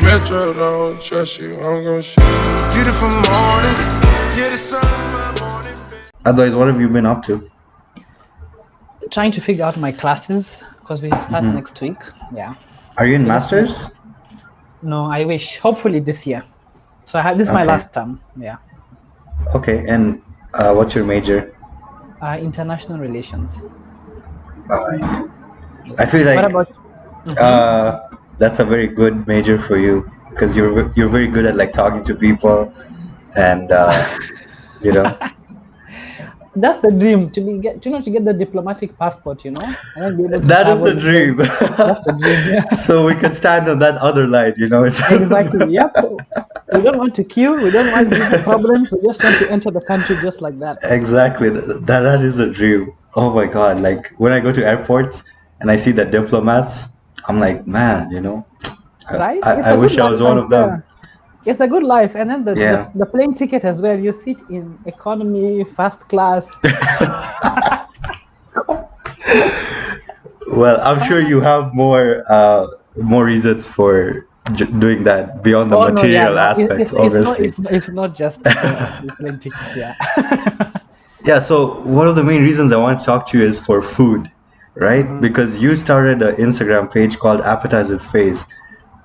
Metro don't trust you, I'm gonna shoot you. Beautiful morning, yeah, the sun in my morning. Otherwise, what have you been up to? Trying to figure out my classes because we start next week. Yeah. Are you in masters? No, I wish. Hopefully this year. So this is my last term. Yeah. Okay, and what's your major? International relations. Oh, I see. I feel What like about? that's a very good major for you because you're very good at like talking to people, and you know. That's the dream to get the diplomatic passport, and then be able to That is travel. the dream. That's the dream. Yeah. So we can stand on that other line, Exactly. Yep. We don't want to queue. We don't want visa problems. We just want to enter the country just like that. Exactly. That is a dream. Oh my God. Like when I go to airports and I see the diplomats, I'm like, man, Right? I wish I was one of them. It's a good life. And then Yeah. the plane ticket as well. You sit in economy, first class. Well, I'm sure you have more reasons for doing that beyond the material aspects, obviously. It's not just the plane ticket. Yeah. Yeah, so one of the main reasons I want to talk to you is for food, right? Because you started an Instagram page called Appetizers Phase,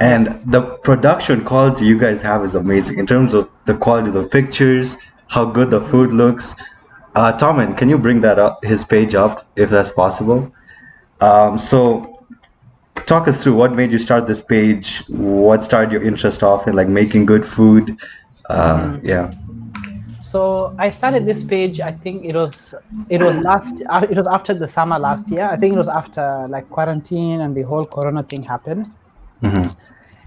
and the production quality you guys have is amazing in terms of the quality of the pictures, how good the food looks. Tomin, can you bring his page up if that's possible? So talk us through what made you start this page, what started your interest off in like making good food. Yeah. So I started this page. I think it was after the summer last year. I think it was after like quarantine and the whole Corona thing happened.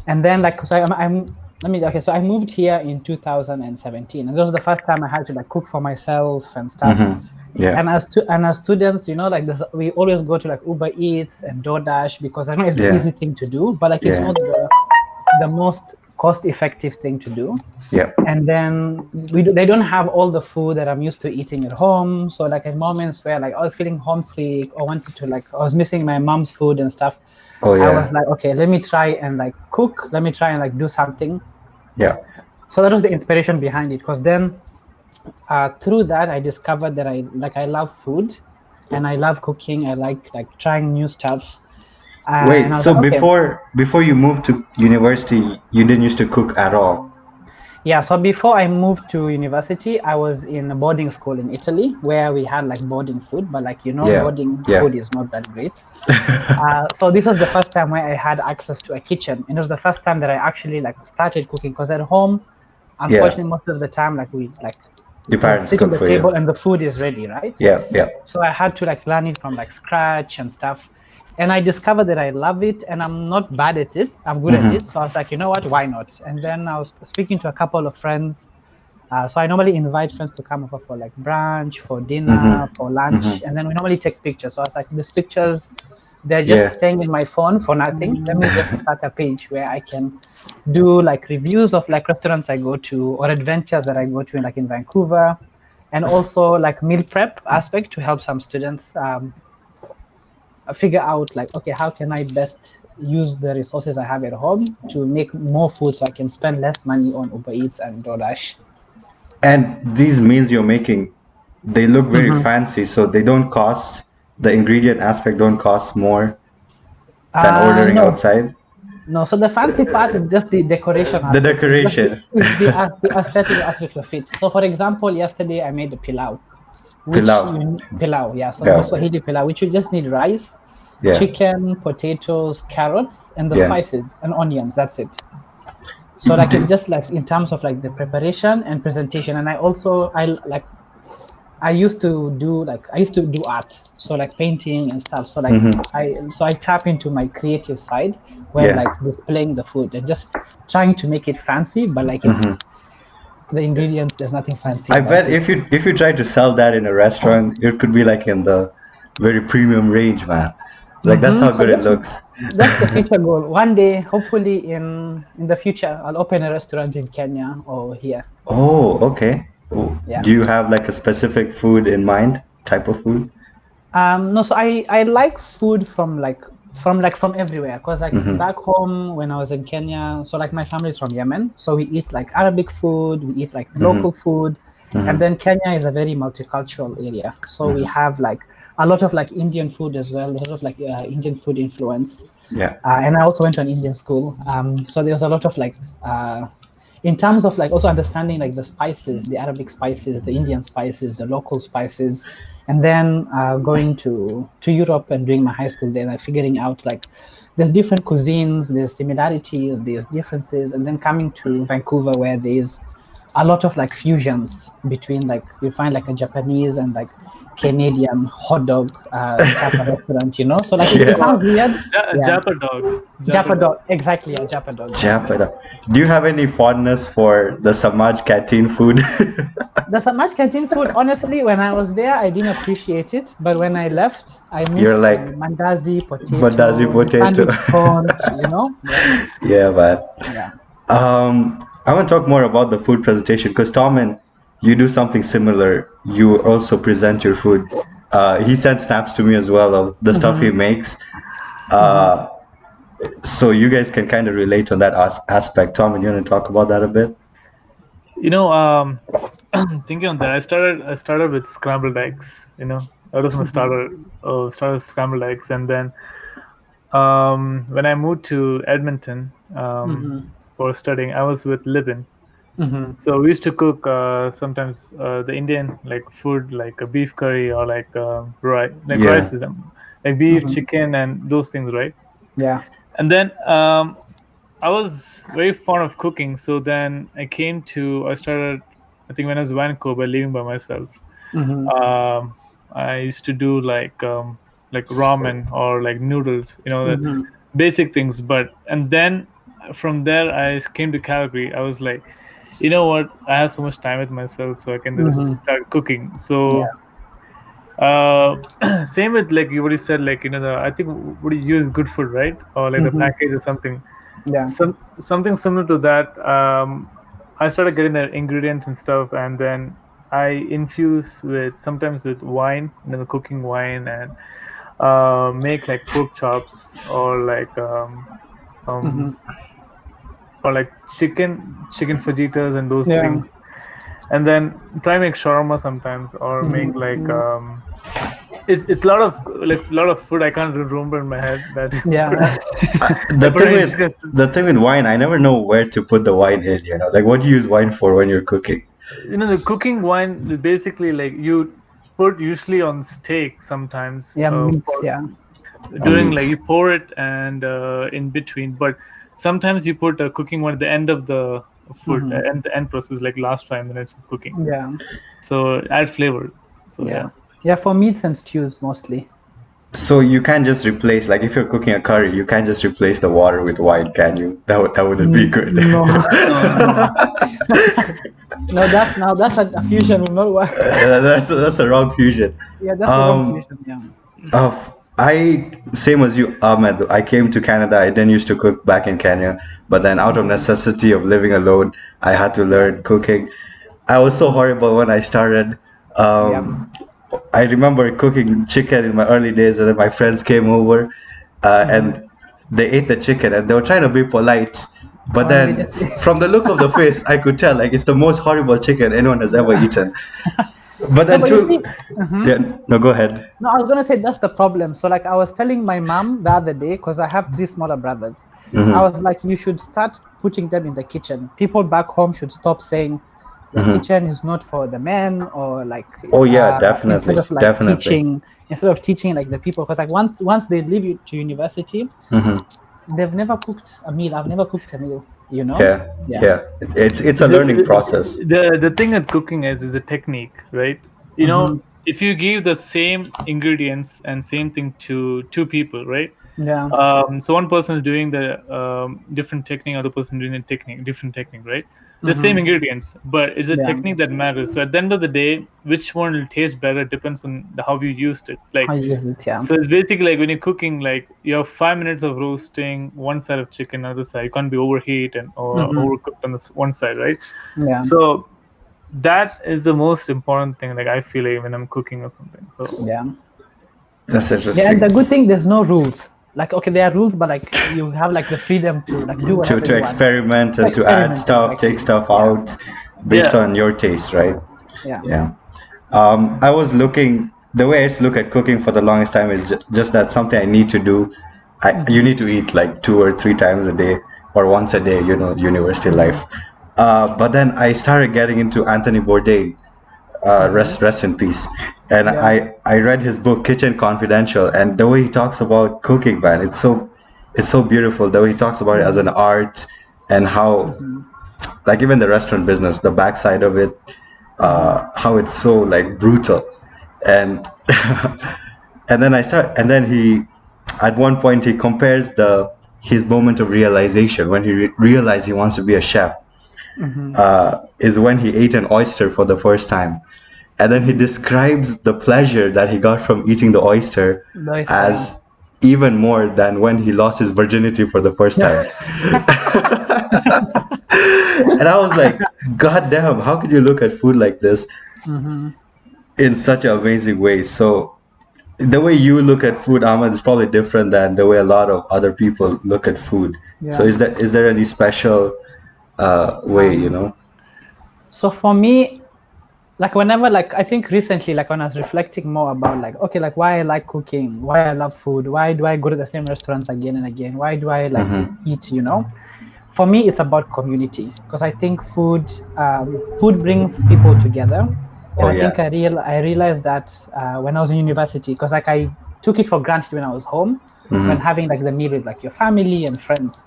And then so I moved here in 2017, and this was the first time I had to like cook for myself and stuff. Yeah. And as students, like this, we always go to like Uber Eats and DoorDash because I know it's the easy thing to do, but like it's not the most cost-effective thing to do. Yeah. And then they don't have all the food that I'm used to eating at home. So like at moments where like I was feeling homesick or wanted to I was missing my mom's food and stuff. Oh yeah. I was like, okay, let me try and like cook. Let me try and like do something. Yeah. So that was the inspiration behind it. Because then through that, I discovered that I love food and I love cooking. I like trying new stuff. Wait, so like, before you moved to university, you didn't used to cook at all? Yeah, so before I moved to university, I was in a boarding school in Italy where we had like boarding food, but like boarding food is not that great. So this was the first time where I had access to a kitchen, and it was the first time that I actually like started cooking. Because at home, unfortunately, most of the time your parents sit cook on the table and the food is ready, right? Yeah, yeah. So I had to like learn it from like scratch and stuff. And I discovered that I love it and I'm not bad at it. I'm good at it. So I was like, you know what, why not? And then I was speaking to a couple of friends. So I normally invite friends to come over for like brunch, for dinner, for lunch. And then we normally take pictures. So I was like, these pictures, they're just staying in my phone for nothing. Let me just start a page where I can do like reviews of like restaurants I go to or adventures that I go to in Vancouver. And also like meal prep aspect to help some students figure out like, okay, how can I best use the resources I have at home to make more food so I can spend less money on Uber Eats and DoorDash. And these meals you're making, they look very fancy, so they don't cost, the ingredient aspect don't cost more than ordering outside? No, so the fancy part is just the decoration aspect. The decoration. It's the aesthetic aspect of it. So for example, yesterday I made a pilau. Pilau, yeah. So the Swahili pilau, which you just need rice, chicken, potatoes, carrots, and the spices and onions. That's it. So like it's just like in terms of like the preparation and presentation. And I used to do art, so like painting and stuff. So like I tap into my creative side where like displaying the food and just trying to make it fancy, but like it's the ingredients, there's nothing fancy. I bet if you try to sell that in a restaurant, it could be like in the very premium range, man. Like that's how good it looks. That's the future goal. One day, hopefully in the future, I'll open a restaurant in Kenya or here. Oh, okay. Yeah. Do you have like a specific food in mind, type of food? No, so I like food from like from everywhere, because like back home when I was in Kenya, so like my family is from Yemen, so we eat like Arabic food, we eat like local food, and then Kenya is a very multicultural area, so we have like a lot of like Indian food as well, a lot of like Indian food influence. Yeah. And I also went to an Indian school, so there was a lot of like in terms of like also understanding like the spices, the Arabic spices, the Indian spices, the local spices, and then going to Europe and doing my high school there, like figuring out like there's different cuisines, there's similarities, there's differences, and then coming to Vancouver where there's a lot of like fusions between like you find like a Japanese and like Canadian hot dog type of restaurant, you know. So like it Yeah. sounds weird. Yeah. Japa dog. Japa dog, exactly. Yeah, Japa dog. Japan. Do you have any fondness for the Samaj canteen food? The Samaj canteen food, honestly, when I was there, I didn't appreciate it. But when I left, I missed You're like, mandazi, potato, mandazi potato. sandwich corn, you know? Yeah, man. Yeah. I want to talk more about the food presentation because Tomin, you do something similar. You also present your food. He sent snaps to me as well of the stuff he makes. So you guys can kind of relate on that aspect. Tomin, you want to talk about that a bit? You know, thinking on that, I started with scrambled eggs. You know, that was my started scrambled eggs, and then when I moved to Edmonton for studying, I was with Libin. So we used to cook sometimes the Indian like food, like a beef curry or like rice, like Yeah. rice, like beef, chicken, and those things, right? Yeah. And then I was very fond of cooking. So then I started, I think when I was in Vancouver, living by myself. I used to do like ramen or like noodles, you know, the basic things. And then from there, I came to Calgary. I was like, you know what? I have so much time with myself, so I can just start cooking. So same with like what you said, like, you know, I think what you use good food, right? Or like the package or something. Yeah. Something similar to that. I started getting the ingredients and stuff, and then I infuse sometimes with wine, you know, cooking wine, and make like pork chops or like or like chicken fajitas and those things, and then try make shawarma sometimes, or make like it's a lot of food I can't remember in my head. That The thing with wine, I never know where to put the wine in. You know, like what do you use wine for when you're cooking? You know, the cooking wine is basically like you put usually on steak sometimes. Meats, During like you pour it and in between, but sometimes you put a cooking one at the end of the food and the end process, like last 5 minutes of cooking. Yeah. So add flavor. So yeah, for meats and stews mostly. So you can't just replace, like if you're cooking a curry, you can't just replace the water with wine, can you? That wouldn't be good. No. No, that's a fusion will not work. That's a wrong fusion. Yeah, that's a wrong fusion. I same as you, Ahmed. I came to Canada. I then used to cook back in Kenya, but then out of necessity of living alone, I had to learn cooking. I was so horrible when I started. I remember cooking chicken in my early days, and then my friends came over, and they ate the chicken, and they were trying to be polite. But then, from the look of the face, I could tell like it's the most horrible chicken anyone has ever eaten. But then no, go ahead. No, I was gonna say that's the problem. So like I was telling my mom the other day, because I have 3 smaller brothers. I was like, you should start putting them in the kitchen. People back home should stop saying the kitchen is not for the men, or like definitely, instead of like teaching like the people, because like once they leave you to university, they've never cooked a meal. I've never cooked a meal, you know. It's a learning process. The thing with cooking is a technique, right? You know, if you give the same ingredients and same thing to 2 people, right? So one person is doing the different technique, other person doing different technique, right? The same ingredients, but it's a technique that matters. So at the end of the day, which one will taste better depends on how you used it. Like, so it's basically like when you're cooking, like you have 5 minutes of roasting one side of chicken, other side. You can't be overheat or overcooked on this one side, right? So that is the most important thing. Like I feel like when I'm cooking or something. So that's interesting. Yeah, and the good thing, there's no rules. like, okay, there are rules, but like you have like the freedom to like do whatever to you experiment want. and to add Experiment, stuff, exactly. take stuff out based on your taste, right? Yeah. Yeah. I was looking, the way I used to look at cooking for the longest time is just that something I need to do. You need to eat like 2 or 3 times a day or once a day, university life. But then I started getting into Anthony Bourdain, rest in peace. And I read his book Kitchen Confidential, and the way he talks about cooking, man, it's so beautiful. The way he talks about it as an art, and how like even the restaurant business, the backside of it, how it's so like brutal. And and then he, at one point he compares his moment of realization when he realized he wants to be a chef, is when he ate an oyster for the first time. And then he describes the pleasure that he got from eating the oyster as even more than when he lost his virginity for the first time. And I was like, God damn, how could you look at food like this in such an amazing way? So the way you look at food, Ahmed, is probably different than the way a lot of other people look at food. So is there any special way, So for me, like whenever, like I think recently, like when I was reflecting more about like, okay, like why I like cooking, why I love food, why do I go to the same restaurants again and again, why do I like eat, for me it's about community, because I think food brings people together. And I think I realized that when I was in university, because like I took it for granted when I was home, when having like the meal with like your family and friends.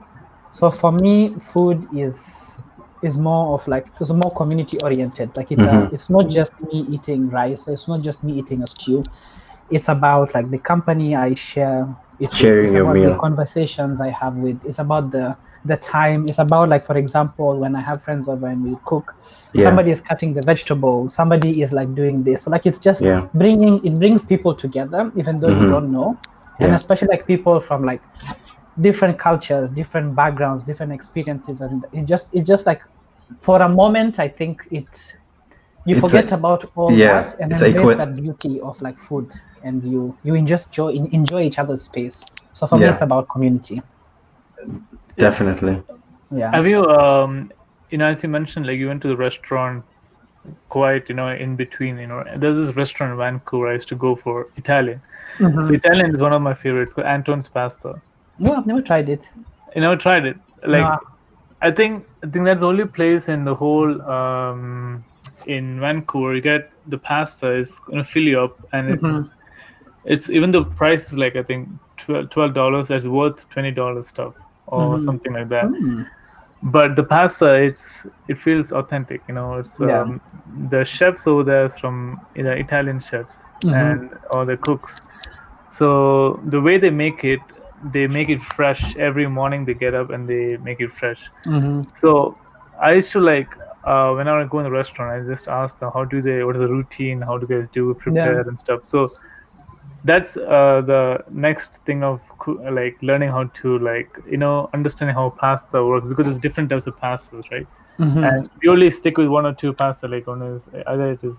So for me, food is more of like, it's more community oriented. Like it's not just me eating rice, it's not just me eating a stew. It's about like the company I share it with. It's about the conversations I have with. It's about the time. It's about like, for example, when I have friends over and we cook, somebody is cutting the vegetables, somebody is like doing this. So like it's just brings people together, even though you don't know. And especially like people from like different cultures, different backgrounds, different experiences, and it just like for a moment I think you forget about all that and embrace that beauty of like food, and you just enjoy each other's space. So for me it's about community. Definitely. Have you as you mentioned, like you went to the restaurant quite in between, there's this restaurant in Vancouver I used to go for Italian. So Italian is one of my favorites, called Antone's Pasta. No, I've never tried it. You never tried it? Like, I think that's the only place in the whole in Vancouver you get the pasta is gonna fill you up, and it's even the price is like I think $12. That's worth $20 stuff or something like that. But the pasta, it feels authentic. It's the chefs over there is from Italian chefs and or the cooks. So the way they make it fresh every morning. They get up and they make it fresh. So I used to like whenever I go in the restaurant, I just ask them what is the routine, how do you guys prepare and stuff. So that's the next thing of like learning how to like understanding how pasta works, because there's different types of pastas, right? And we only stick with one or two pasta. Like one is either it is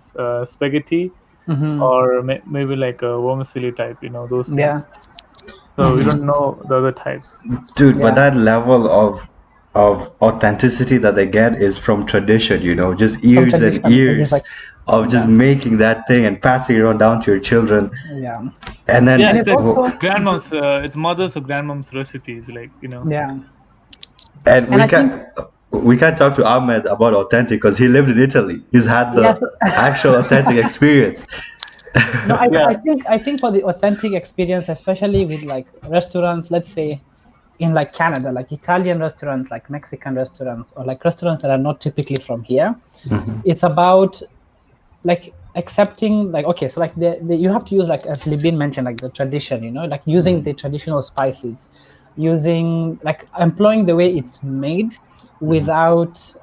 spaghetti or maybe like a vermicelli type, those things. So we don't know the other types, dude. But that level of authenticity that they get is from tradition, just years and years of just making that thing and passing it on down to your children. And then it's grandmom's it's mother's or grandmom's recipes, like and we can't talk to Ahmed about authentic because he lived in Italy. He's had the actual authentic experience. No, I think for the authentic experience, especially with like restaurants, let's say in like Canada, like Italian restaurants, like Mexican restaurants, or like restaurants that are not typically from here, it's about like accepting, like, okay, so like you have to use, like as Libin mentioned, like the tradition, like using the traditional spices, using like employing the way it's made without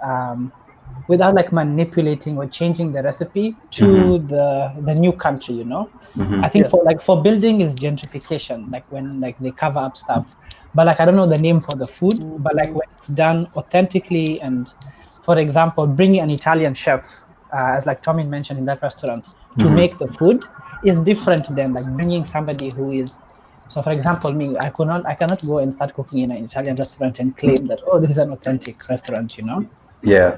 like manipulating or changing the recipe to the new country. I think for building is gentrification, like when like they cover up stuff, but like I don't know the name for the food, but like when it's done authentically, and for example bringing an Italian chef, as like Tomin mentioned in that restaurant, to make the food is different than like bringing somebody who is So, for example, me, I cannot go and start cooking in an Italian restaurant and claim that, oh, this is an authentic restaurant, you know? Yeah.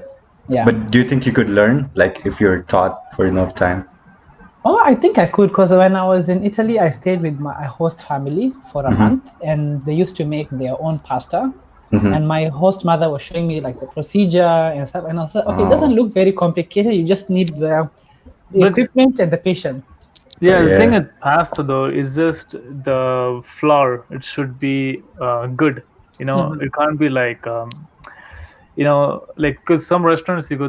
Yeah. But do you think you could learn, like, if you're taught for enough time? Oh, I think I could, because when I was in Italy, I stayed with my host family for a month, and they used to make their own pasta. And my host mother was showing me like the procedure and stuff, and I was like, okay, it doesn't look very complicated. You just need the But equipment and the patience. yeah, the thing Yeah. with pasta though is just the flour. It should be good. It can't be like like, because some restaurants you go,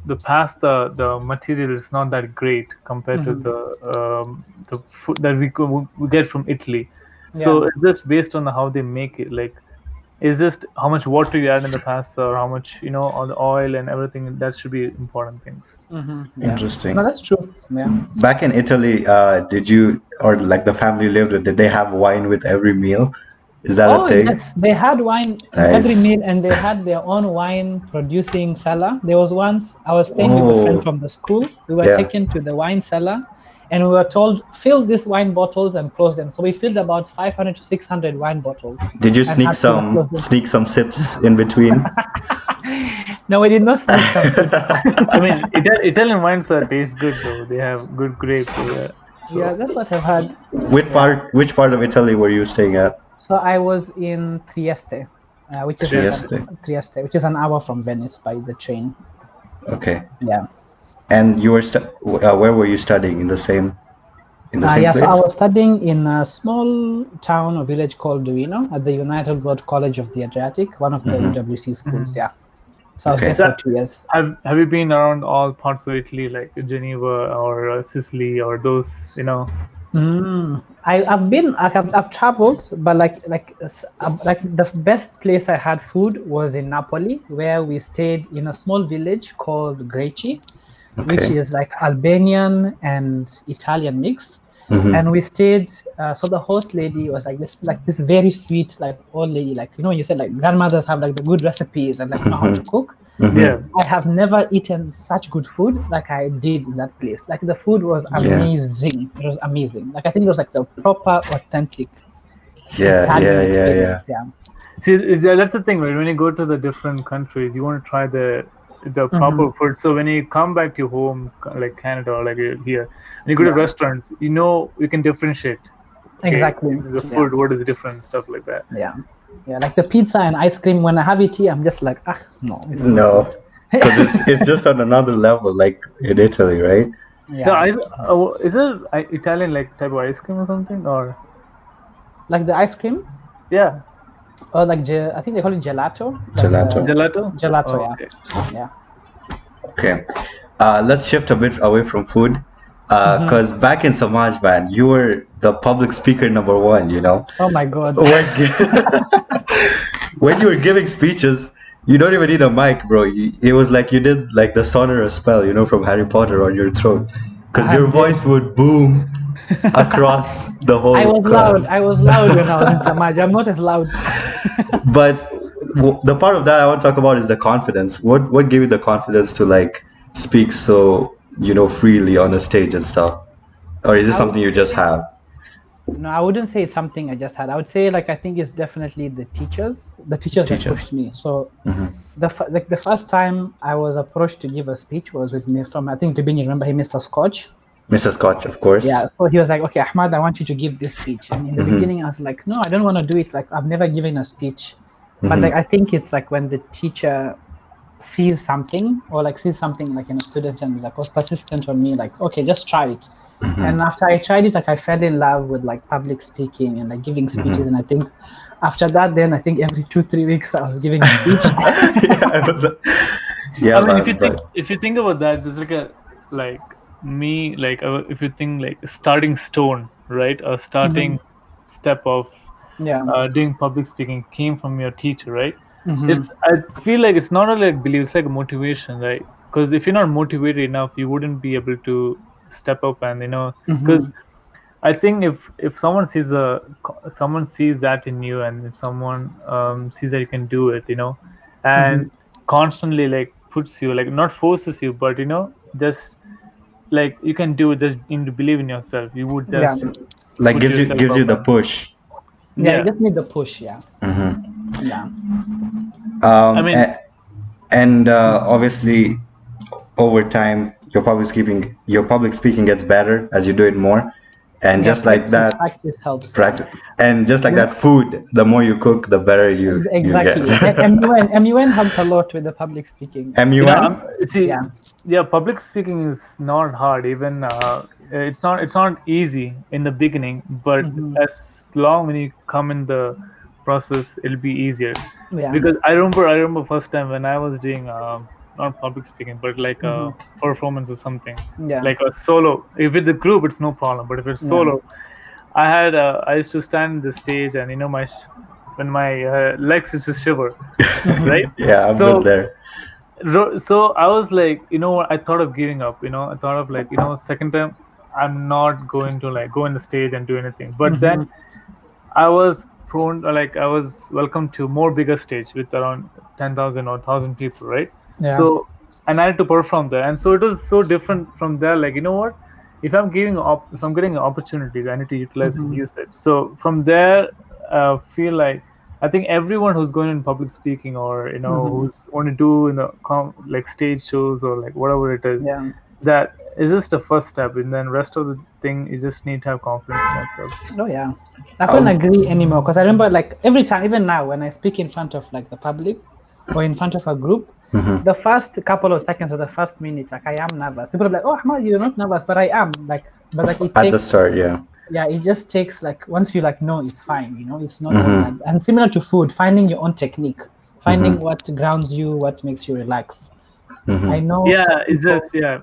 the pasta, the material is not that great compared to the food that we get from Italy. So Yeah. it's just based on how they make it. Like, it's just how much water you add in the pasta, or how much, on the oil and everything. That should be important things. Yeah. Interesting. No, that's true. Yeah. Back in Italy, did you, or like the family you lived with, did they have wine with every meal? Is that a Oh, thing? yes. They had wine every Nice. meal, and they had their own wine producing cellar. There was once I was staying with a friend Oh, from the school. We were yeah. taken to the wine cellar, and we were told, fill these wine bottles and close them. So we filled about 500 to 600 wine bottles Did you and had to close them. sneak some sips in between? No, we did not sneak some sips. I mean, Italian wines taste good though. They have good grapes over there. Yeah, that's what I've had. Which part of Italy were you staying at? So I was in Trieste, Trieste. which is an hour from Venice by the train. Okay. Yeah. And you were where were you studying? In the same Yeah, place? so I was studying in a small town or village called Duino at the United World College of the Adriatic, one of the UWC schools. Yeah. So I was Okay. there for 2 years. Have you been around all parts of Italy, like Geneva or Sicily or those? I've traveled, but like the best place I had food was in Napoli, where we stayed in a small village called Greci, which is like Albanian and Italian mix. And we stayed. So the host lady was like this very sweet like old lady, like you said like grandmothers have like the good recipes and like know how to cook. Yeah. I have never eaten such good food like I did in that place. Like the food was amazing. It was amazing. Like I think it was like the proper authentic Italian experience. Yeah. See, that's the thing, right? When you go to the different countries, you want to try the proper food. So when you come back to your home, like Canada or like here, and you go to restaurants, you can differentiate. Okay, Exactly. the food, what is different, stuff like that. Yeah. Yeah, like the pizza and ice cream. When I have it here, I'm just like, no. No, because it's just on another level, like in Italy, right? Yeah. Is it Italian like type of ice cream or something, or like the ice cream? Yeah. Or like I think they call it gelato. Gelato. Gelato. Oh, yeah. okay. Yeah. Okay. Let's shift a bit away from food. Because back in Samaj, man, you were the public speaker number one, Oh my God. When you were giving speeches, you don't even need a mic, bro. It was like you did like the sonorous spell, from Harry Potter on your throat. Because your voice would boom across the whole crowd. I was loud when I was in Samaj. I'm not as loud. But the part of that I want to talk about is the confidence. What gave you the confidence to like speak so freely on a stage and stuff? Or is this something you just have? No, I wouldn't say it's something I just had. I would say I think it's definitely the teachers that pushed me. So the first time I was approached to give a speech was with me from, I think Libin, you remember him, Mr. Scotch? Mr. Scotch, of course. Yeah, so he was like, okay, Ahmed, I want you to give this speech. And in the beginning I was like, no, I don't want to do it. Like, I've never given a speech. But I think it's like when the teacher sees something like in a student and was persistent on me, like, okay, just try it. And after I tried it, I fell in love with public speaking and giving speeches. And I think after that, then I think every 2-3 weeks I was giving a speech. Yeah, I mean, if you think about that, there's if you think starting stone, right? A starting step of doing public speaking came from your teacher, right? I feel like it's not only belief, it's like a motivation, right? Because if you're not motivated enough, you wouldn't be able to step up and because I think if someone sees that in you, and if someone sees that you can do it, and constantly puts you, not forces you, but just like you can do it, just need to believe in yourself. You would just Like put gives yourself you up the and push. You just need the push. Yeah. I mean, And obviously over time your public speaking gets better as you do it more, and just like that Practice helps. practice, and just like that food, the more you cook, the better you Exactly. get. MUN helps a lot with the public speaking. MUN? see, public speaking is not hard. Even it's not easy in the beginning, but as long when you come in the process, it'll be easier. Because I remember first time when I was doing not public speaking, but like a performance or something, like a solo. If with the group, it's no problem. But if it's solo, I used to stand in the stage, and when my legs used to shiver, right? Yeah, I've been there. So I was like, what, I thought of giving up. I thought of like, second time I'm not going to like go on the stage and do anything. But then I was I was welcome to more bigger stage with around 10,000 or 1,000 people, right? So, and I had to perform there, and so it was so different from there. Like, what? If I'm getting opportunities, I need to utilize and use it. So from there, feel like I think everyone who's going in public speaking, or who's want to do like stage shows or like whatever it is, that is just the first step, and then rest of the thing you just need to have confidence in yourself. Oh yeah, I couldn't agree anymore, because I remember like every time, even now when I speak in front of like the public or in front of a group, the first couple of seconds or the first minute, like I am nervous. People are like, "Oh, Ahmed, you're not nervous," but I am. But it at takes, the start, yeah. Yeah, it just takes like once you like know it's fine, it's not all that. And similar to food, finding your own technique, finding what grounds you, what makes you relax. I know. Yeah, it's just yeah.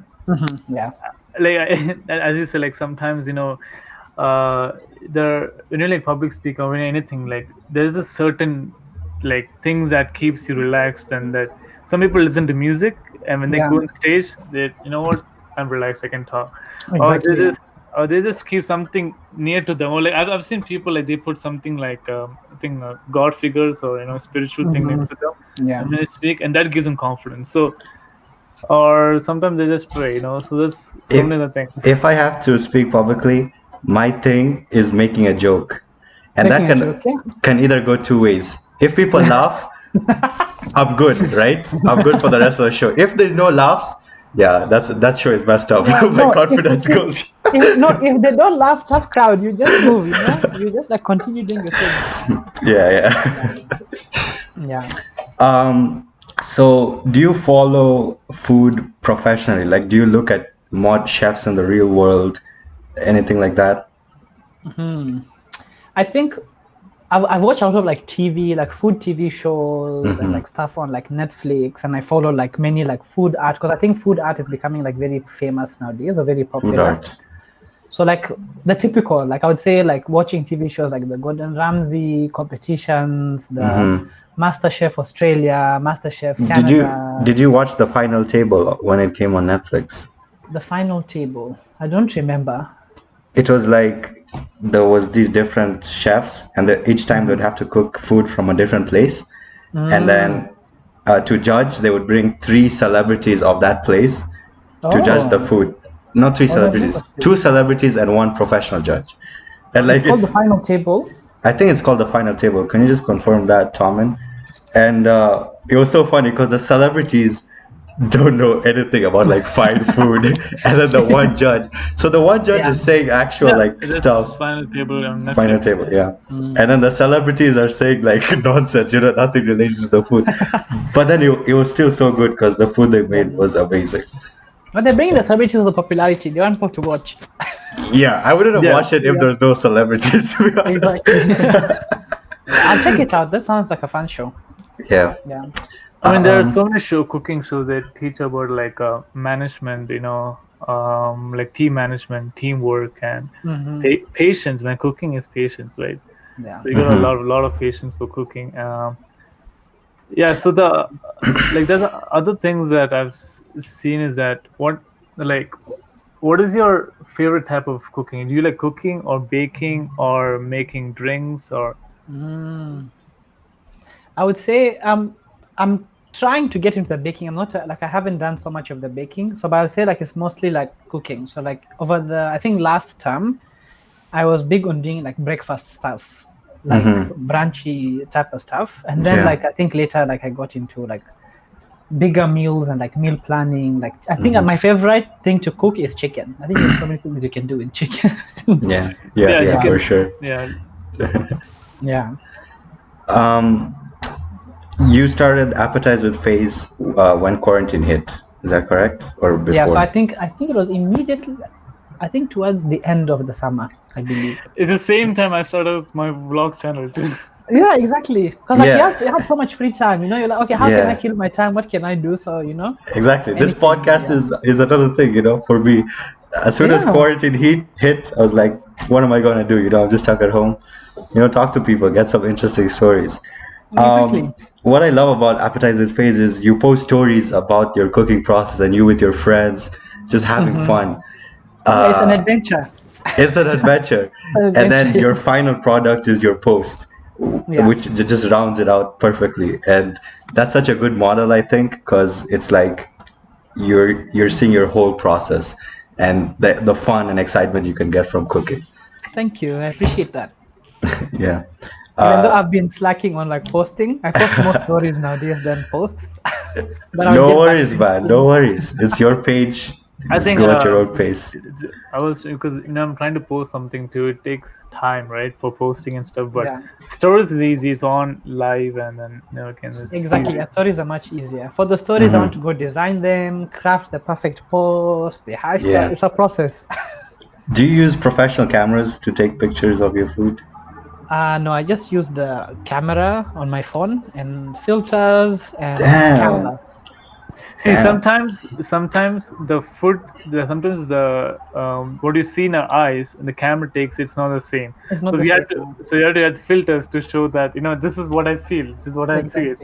Like as you say, like sometimes when you're like public speaker or anything, like there's a certain like things that keeps you relaxed, and that some people listen to music, and when they go on stage, they what, I'm relaxed, I can talk. Exactly. Or they just keep something near to them, or like I've seen people like they put something like I think god figures or spiritual thing next to them, and when they speak, and that gives them confidence. So, or sometimes they just pray, so there's so many other things. If I have to speak publicly, my thing is making a joke, and that can either go two ways. If people laugh, I'm good, right? I'm good for the rest of the show. If there's no laughs, yeah, that show is messed up. My confidence goes. If they don't laugh, tough crowd, you just move, you just like continue doing your thing. Yeah. So do you follow food professionally? Like, do you look at mod chefs in the real world, anything like that? I think I've watched a lot of like TV, like food TV shows and like stuff on like Netflix, and I follow like many like food art, because I think food art is becoming like very famous nowadays, or very popular. So like the typical, like I would say, like watching TV shows like the Gordon Ramsay competitions, the MasterChef Australia, MasterChef Canada. Did you watch The Final Table when it came on Netflix? The Final Table, I don't remember. It was like there was these different chefs, and each time they'd have to cook food from a different place, and then to judge, they would bring 3 celebrities of that place to judge the food. Not 3 celebrities, 2 celebrities and 1 professional judge. And like it's called The Final Table. I think it's called The Final Table. Can you just confirm that, Tomin? And it was so funny because the celebrities don't know anything about like fine food, and then the one judge. So the one judge is saying actual like stuff. Final Table on Netflix. Final Table, yeah. And then the celebrities are saying like nonsense, nothing related to the food. But then it was still so good because the food they made was amazing. But they're bringing the celebrities to the popularity. They want people to watch. Yeah, I wouldn't have watched it if there's no celebrities, to be honest. Exactly. I'll check it out. That sounds like a fun show. Yeah. I mean, there are so many cooking shows that teach about like management, like team management, teamwork, and patience. Man, cooking is patience, right? Yeah. So you got a lot of patience for cooking. So there's other things that I've seen is that what is your favorite type of cooking? Do you like cooking or baking or making drinks or? I would say I'm trying to get into the baking. I'm not like I haven't done so much of the baking, so but I'll say like it's mostly like cooking. So like over the I think last term, I was big on doing like breakfast stuff, like branchy type of stuff, and then like I think later like I got into like bigger meals and like meal planning. Like I think my favorite thing to cook is chicken. I think there's so many things you can do with chicken. Yeah, for sure. Yeah. You started Appetizers Phase when quarantine hit. Is that correct, or before? Yeah, so I think it was immediately. I think towards the end of the summer, I believe. It's the same time I started my vlog channel too. Yeah, exactly. Because like you have so much free time, you know. You're like, okay, how can I kill my time? What can I do? So you know. Exactly. This podcast is another thing, you know, for me. As soon as quarantine hit, I was like, what am I going to do? You know, I'm just stuck at home. You know, talk to people, get some interesting stories. What I love about Appetizers Phase is you post stories about your cooking process and you with your friends just having fun. It's an adventure. It's an adventure. And then your final product is your post, which just rounds it out perfectly. And that's such a good model, I think, because it's like you're seeing your whole process and the fun and excitement you can get from cooking. Thank you. I appreciate that. Yeah. Even though I've been slacking on like posting, I post more stories nowadays than posts. No worries, man. No worries. It's your page. I think go at your own pace. I was because I'm trying to post something too. It takes time, right, for posting and stuff. But stories is easy. It's on live, and then exactly. Stories are much easier. For the stories, I want to go design them, craft the perfect post, the hashtag. It's a process. Do you use professional cameras to take pictures of your food? No, I just use the camera on my phone and filters and camera. See, sometimes the food, sometimes the what you see in our eyes and the camera takes, it's not the same. So you have to add filters to show that this is what I feel, this is what I see it.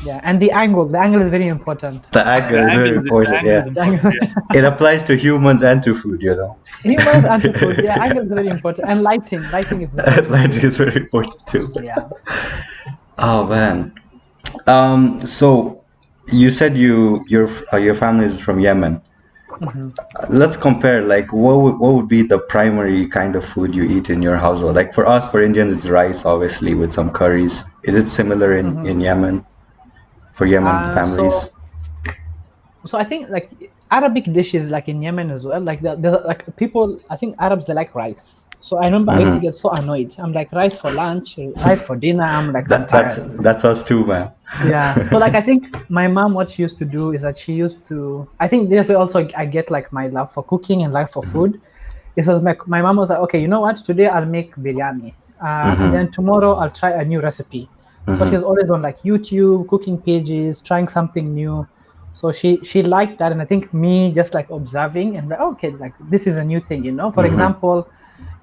Yeah, and the angle is very important. The angle is very important. It applies to humans and to food, you know. Humans and to food, angle is very important, and lighting is very important too. Yeah. Oh man. So you said your family is from Yemen. Let's compare. Like, what would be the primary kind of food you eat in your household? Like for us, for Indians, it's rice, obviously, with some curries. Is it similar in Yemen? For Yemen families? So I think like Arabic dishes, like in Yemen as well. Like there's like people. I think Arabs, they like rice. So I remember I used to get so annoyed. I'm like, rice for lunch, rice for dinner. I'm like, that's us too, man. Yeah. So like I think my mom, what she used to do is that she used to. I think this way also I get like my love for cooking and love for food. It was my mom was like, okay, you know what? Today I'll make biryani, and then tomorrow I'll try a new recipe. So she's always on like YouTube, cooking pages, trying something new. So she liked that, and I think me just like observing and like, okay, like this is a new thing, you know. For example,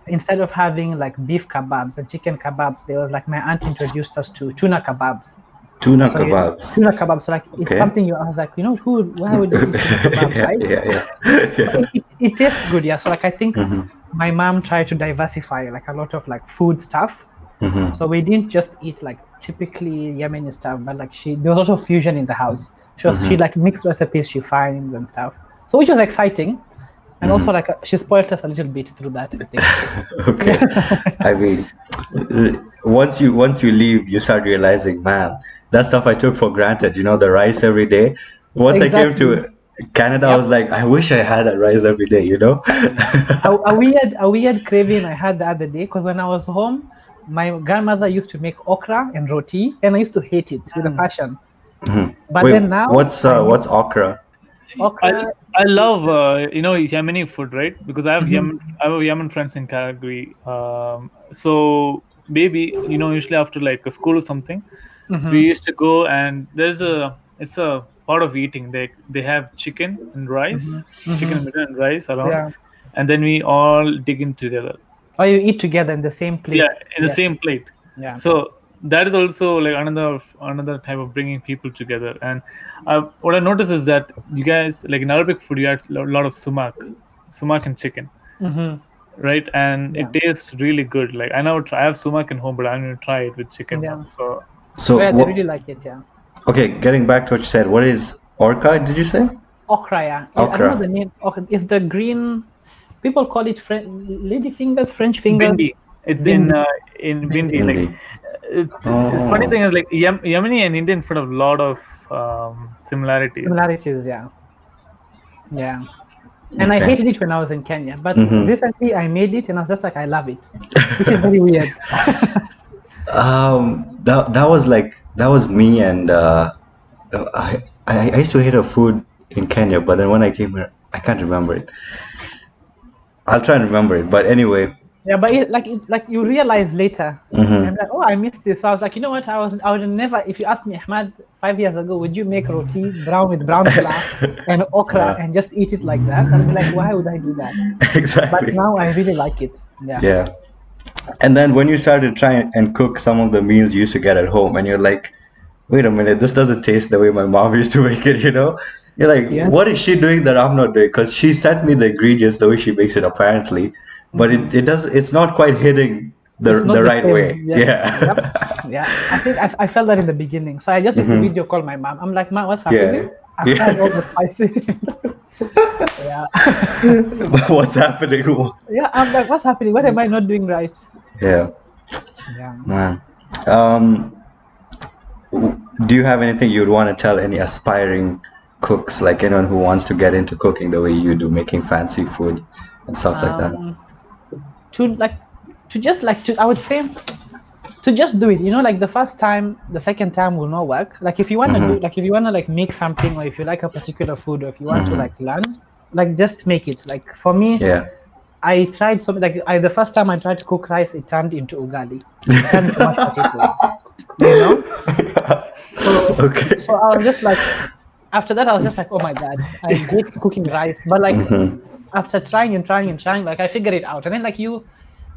instead of having like beef kebabs and chicken kebabs, there was like my aunt introduced us to tuna kebabs. Tuna kebabs. Tuna kebabs. So like it's something I was like, you know, why would do tuna kebab, right? It tastes good, So like I think my mom tried to diversify like a lot of like food stuff. So we didn't just eat like typically Yemeni stuff, but like there was also fusion in the house. She like mixed recipes she finds and stuff. So which was exciting. And also like she spoiled us a little bit through that, I think. Okay. I mean, once you leave, you start realizing, man, that stuff I took for granted, you know, the rice every day. Once I came to Canada, I was like, I wish I had that rice every day, you know. a weird craving I had the other day, because when I was home, my grandmother used to make okra and roti, and I used to hate it with a passion. But then now, what's okra? Okra. I love Yemeni food, right? Because I have Yemen friends in Calgary. So maybe usually after like a school or something, we used to go, and it's a part of eating. They have chicken and rice, chicken and rice around, and then we all dig in together. Or you eat together in the same plate. Yeah, in the same plate. Yeah. So that is also like another type of bringing people together. And what I noticed is that you guys, like in Arabic food, you had a lot of sumac and chicken, right? And it tastes really good. Like I have sumac in home, but I'm going to try it with chicken. Yeah. So they really like it. Yeah. Okay, getting back to what you said, what is orca, did you say? Okra, yeah. I don't know Okra. the name. Okra. It's the green. People call it lady fingers, French fingers. Bindi. It's Bindi. in Bindi. Bindi. Like Hindi. it's funny Oh. thing is like Yemeni and Indian have a lot of similarities. Similarities, yeah. Yeah. And I Okay. hated it when I was in Kenya, but Mhm. recently I made it and I was just like, I love it, which is very weird. That was me, and I used to hate a food in Kenya, but then when I came here, I can't remember it. I'll try and remember it, but anyway. Yeah, but like you realize later, Mhm. and like, oh, I missed this. So I was like, you know what? I would never. If you asked me, Ahmed, 5 years ago, would you make roti brown with brown flour and okra and just eat it like that? I'd be like, why would I do that? Exactly. But now I really like it. Yeah. Yeah. And then when you started trying and cook some of the meals you used to get at home, and you're like, wait a minute, this doesn't taste the way my mom used to make it. You're like, Yeah. what is she doing that I'm not doing? Because she sent me the ingredients the way she makes it, apparently, but it's not quite hitting It's not the right same. way. Yes. Yeah. Yep. Yeah. I think I felt that in the beginning. So I just need to video call my mom. I'm like, Mom, what's happening? I've Yeah. tried all the spices. Yeah. What's happening? Yeah. I'm like, what's happening? What am I not doing right? Yeah. Yeah. Man. Do you have anything you'd want to tell any aspiring cooks, like anyone who wants to get into cooking the way you do, making fancy food and stuff like that? I would say to just do it, like the first time, the second time will not work. Like if you want to do, like if you want to like make something, or if you like a particular food, or if you want to like learn, like just make it. Like for me, Yeah. I tried something like the first time I tried to cook rice, it turned into ugali. It turned into mashed potatoes. Okay. So I was just like, after that I was just like, oh my god, I hate cooking rice. But like after trying and trying and trying, like I figured it out. And then like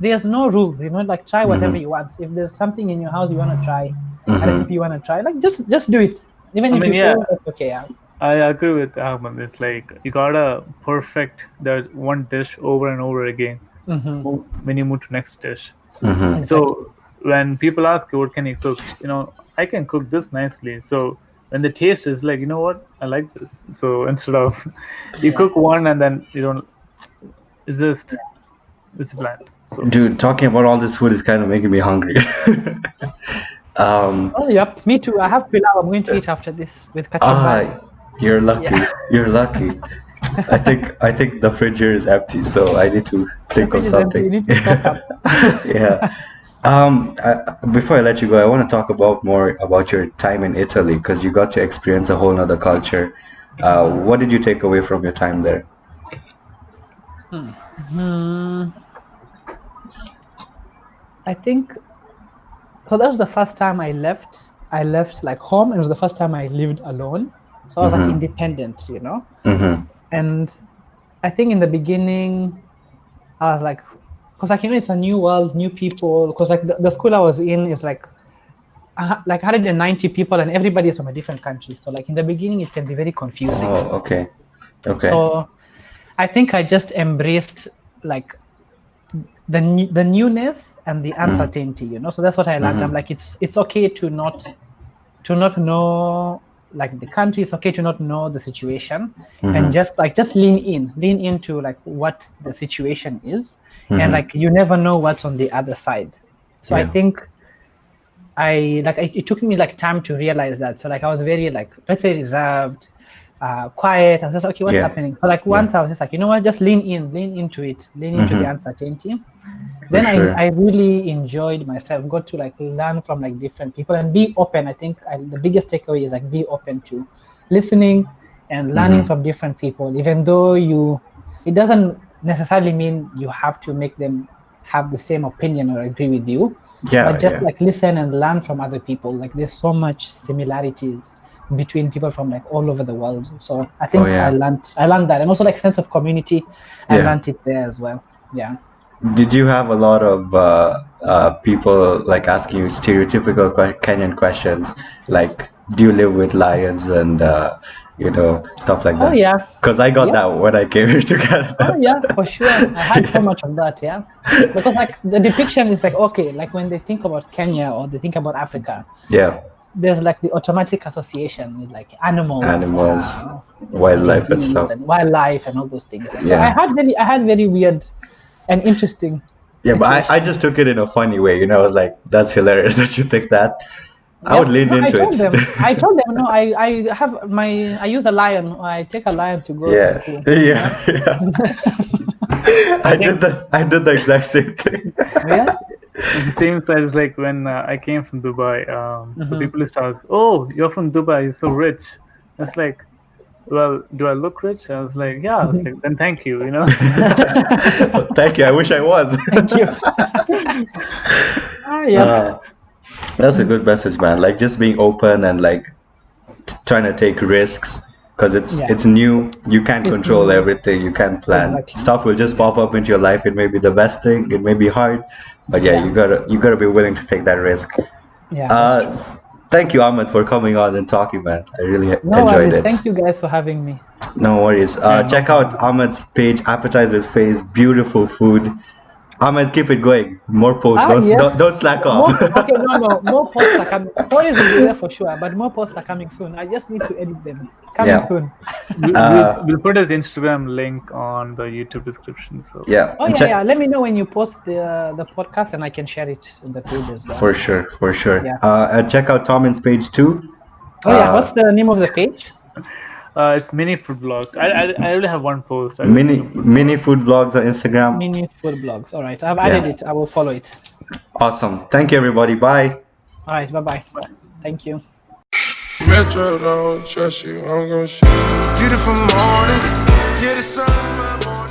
there's no rules, like try whatever you want. If there's something in your house you want to try, a recipe you want to try, like just do it. Even if you fail, that's okay. Yeah. I agree with Ahmed. It's like you gotta perfect that one dish over and over again when you move to next dish. Exactly. So when people ask you what can you cook, I can cook this nicely. So when the taste is like, you know what, I like this. So instead of you cook one and then you don't, it's bland. So Dude, talking about all this food is kind of making me hungry. Oh yep, me too. I have pilau. I'm going to eat after this with kachumbari. You're lucky. Yeah. You're lucky. I think the fridge here is empty, so I need to think of something. You need to stock up. Yeah. Before I let you go, I want to talk more about your time in Italy, because you got to experience a whole other culture. What did you take away from your time there? I think so. That was the first time I left. I left like home, and it was the first time I lived alone. So I was like independent, And I think in the beginning, I was like, because like it's a new world, new people. Because like the school I was in is like 190 people, and everybody is from a different country. So like in the beginning, it can be very confusing. Oh, okay. So I think I just embraced like the newness and the uncertainty, So that's what I learned. I'm like, it's okay to not know like the country. It's okay to not know the situation, and just lean into like what the situation is, and like you never know what's on the other side. So I think it took me like time to realize that. So like I was very like, let's say, reserved, quiet. I was just okay, what's happening? So like once I was just like, you know what, just lean into the uncertainty. Then I really enjoyed myself, got to like learn from like different people and be open. I think the biggest takeaway is like be open to listening and learning from different people, even though it doesn't necessarily mean you have to make them have the same opinion or agree with you. But just like listen and learn from other people. Like there's so much similarities between people from like all over the world. So I think I learned that, and also like sense of community. I learned it there as well. Yeah. Did you have a lot of people like asking you stereotypical Kenyan questions, like do you live with lions and stuff like that? Oh yeah. Because I got that when I came here to Canada. Oh yeah, for sure. I had so much of that, yeah. Because like the depiction is like, okay, like when they think about Kenya or they think about Africa, there's like the automatic association with like animals, wildlife and disease stuff. and wildlife and all those things. So Yeah. I had very weird and interesting. Yeah, but I just took it in a funny way. You know, I was like, that's hilarious that you think that. I would lean into it. I told them, no, I use a lion. I take a lion to go to school. Yeah. I did the exact same thing. Yeah. It's the same size as like when I came from Dubai. So people used to ask, "Oh, you're from Dubai. You're so rich." It's like, well, do I look rich? I was like, yeah. I was like, then thank you. You know. Well, thank you. I wish I was. Thank you. That's a good message, man. Like just being open and like trying to take risks because it's new. You can't control everything. You can't plan. Exactly. Stuff will just pop up into your life. It may be the best thing. It may be hard, but you gotta be willing to take that risk. Yeah. Thank you, Ahmed, for coming on and talking, man. I really enjoyed worries. it. Thank you guys for having me. No worries. Check out Ahmed's page, Appetizers Phase. Beautiful food. Ahmed, keep it going. More posts. Don't slack off. More posts are coming. Stories will be there for sure, but more posts are coming soon. I just need to edit them. Coming soon. We'll put his Instagram link on the YouTube description. So yeah. Let me know when you post the podcast, and I can share it in the page as well. For sure. Yeah. Check out Tomin's page too. What's the name of the page? It's mini food vlogs. I only have one post. Mini food vlogs on Instagram. Mini food vlogs. All right, I've added it. I will follow it. Awesome. Thank you, everybody. Bye. All right. Bye. Thank you. Metro don't trust you. I'm gonna shoot you. Beautiful morning. Yeah, the sun.